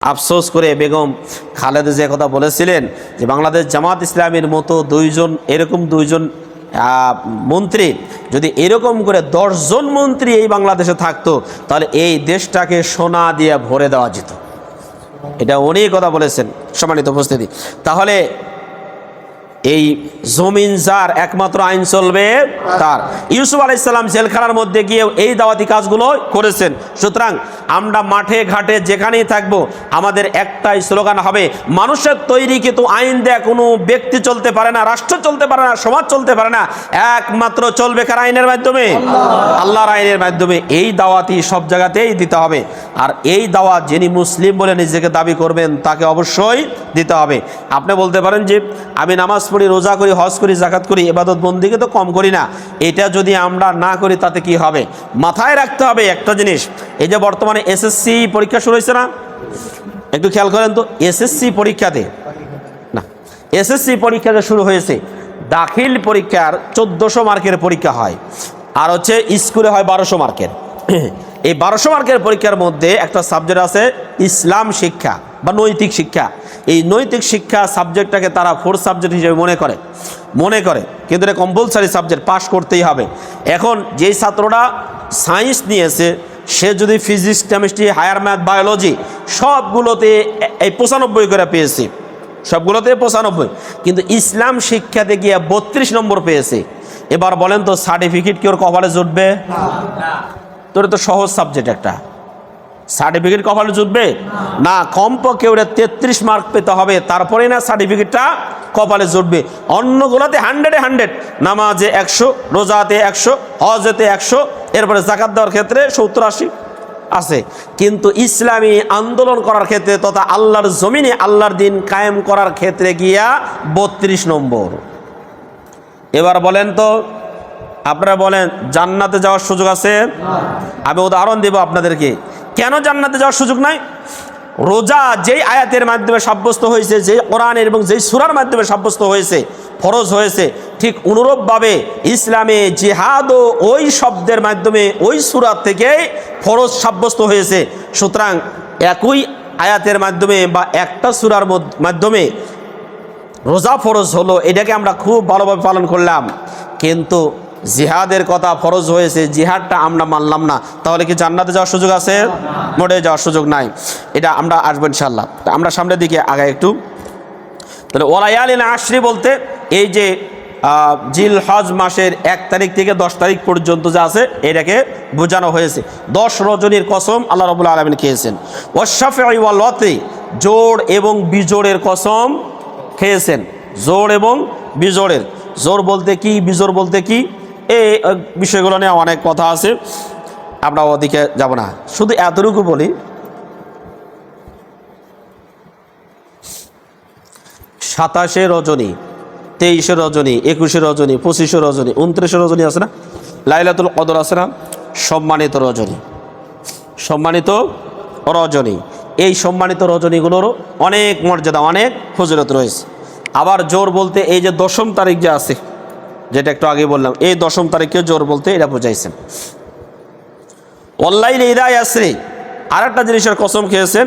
আফসোস করে বেগম খালেদা যে কথা বলেছিলেন যে বাংলাদেশ জামাত ইসলামীর মতো এরকম দুইজন মন্ত্রী যদি এরকম করে 10 জন মন্ত্রী এই বাংলাদেশে থাকতো তাহলে এই দেশটাকে সোনা দিয়ে ভরে দেওয়া যেত। এটা উনি কথা বলেছেন। সম্মানিত উপস্থিতি, তাহলে এই জমিন যার একমাত্র আইন চলবে তার। ইউসুফ আলাইহিস সালাম জেলখানার মধ্যে গিয়ে এই দাওয়াতি কাজগুলো করেছেন। সুতরাং আমরা মাঠে ঘাটে যেখানেই থাকবো আমাদের একটাই স্লোগান হবে, মানুষের তৈরি কিন্তু আইন দেয়া কোনো ব্যক্তি চলতে পারে না, রাষ্ট্র চলতে পারে না, সমাজ চলতে পারে না, একমাত্র চলবে কার আইনের মাধ্যমে? আল্লাহর আইনের মাধ্যমে। এই দাওয়াতি সব জায়গাতেই দিতে হবে। আর এই দাওয়াত যিনি মুসলিম বলে নিজেকে দাবি করবেন তাকে অবশ্যই দিতে হবে। আপনি বলতে পারেন যে আমি নামাজ পড়ি, রোজা করি, হজ করি, জাকাত করি, ইবাদত বন্দিকে তো কম করি না। এটা যদি আমরা না করি তাতে কি হবে? মাথায় রাখতে হবে একটা জিনিস, এই যে বর্তমানে এসএসসি পরীক্ষা শুরু হয়েছে না, একটু খেয়াল করেন তো। এসএসসি পরীক্ষাতে শুরু হয়েছে, দাখিল পরীক্ষার 1400 মার্কের পরীক্ষা হয়, আর হচ্ছে স্কুলে হয় 1200 মার্কের। এই 1200 মার্কের পরীক্ষার মধ্যে একটা সাবজেক্ট আছে ইসলাম শিক্ষা বা নৈতিক শিক্ষা। এই নৈতিক শিক্ষা সাবজেক্টটাকে তারা 4th সাবজেক্ট হিসেবে মনে করে কিন্তু এটা কম্পালসারি সাবজেক্ট, পাস করতেই হবে। এখন যেই ছাত্ররা সায়েন্স নিয়েছে সে যদি physics, chemistry, higher math, biology সবগুলোতে এই 95 করে পেয়েছে, সবগুলোতে 95, কিন্তু ইসলাম শিক্ষাতে গিয়ে 32 নম্বর পেয়েছে। এবার বলেন তো সার্টিফিকেট কি ওর কপালে জুটবে? তোর তো সহজ সাবজেক্ট একটা, সার্টিফিকেট কপালে জুটবে না। কমপক্ষে ওরা 33 মার্ক পেতে হবে, তারপরে না সার্টিফিকেটটা কপালে জুটবে। অন্যগুলোতে 100-এ 100, নামাজে 100, রোজাতে 100, হজেতে 100, এরপরে জাকাত দেওয়ার ক্ষেত্রে 70-80 আছে, কিন্তু ইসলামী আন্দোলন করার ক্ষেত্রে তথা আল্লাহর জমিনে আল্লাহর দিন কায়েম করার ক্ষেত্রে গিয়া 32 নম্বর। এবার বলেন তো, আপনারা বলেন জান্নাতে যাওয়ার সুযোগ আছে? আমি উদাহরণ দেব আপনাদেরকে কেন জান্নাতে যাওয়ার সুযোগ নাই। রোজা যেই আয়াতের মাধ্যমে সাব্যস্ত হয়েছে, যেই কোরআনের এবং যেই সূরার মাধ্যমে সাব্যস্ত হয়েছে, ফরজ হয়েছে, ঠিক অনুরূপভাবে ইসলামে জিহাদও ওই শব্দের মাধ্যমে ওই সূরা থেকে ফরজ সাব্যস্ত হয়েছে। সুতরাং একই আয়াতের মাধ্যমে বা একটা সূরার মাধ্যমে রোজা ফরজ হলো, এটাকে আমরা খুব ভালোভাবে পালন করলাম, কিন্তু জিহাদের কথা ফরজ হয়েছে, জিহাদটা আমরা মানলাম না, তাহলে কি জান্নাতে যাওয়ার সুযোগ আছে? মোটে যাওয়ার সুযোগ নাই। এটা আমরা আসবো ইনশাল্লাহ। আমরা সামনের দিকে আগাই একটু। তাহলে ওয়ালায়ালিন আশরি বলতে এই যে জিলহজ মাসের 1 তারিখ থেকে 10 তারিখ পর্যন্ত যা আছে এটাকে বোঝানো হয়েছে। 10 রজনীর কসম আল্লাহ রাব্বুল আলামিন খেয়েছেন। ওয়াশফাই ওয়াল ওয়াতরি, জোড় এবং বিজোড়ের কসম খেয়েছেন। জোড় এবং বিজোড়ের, জোর বলতে কি, বিজোড় বলতে কি, এই বিষয়গুলো নিয়ে অনেক কথা আছে, আমরা ওদিকে যাব না। শুধু এতটুকু বলি, 27 রজনী, 23 রজনী, 21 রজনী, 25 রজনী, 29 রজনী আছে না, লাইলাতুল কদর আছে না, সম্মানিত রজনী, সম্মানিত রজনী। এই সম্মানিত রজনীগুলোরও অনেক মর্যাদা, অনেক ফজিলত রয়েছে। আবার জোর বলতে এই যে 10ম তারিখ যে আছে, যেটা একটু আগে বললাম, এই 10ম তারিখকে জোর বলতে এটা বোঝাইছেন। অনলাইনে ইদা ইয়াসরি, আর একটা জিনিসের কসম খেয়েছেন,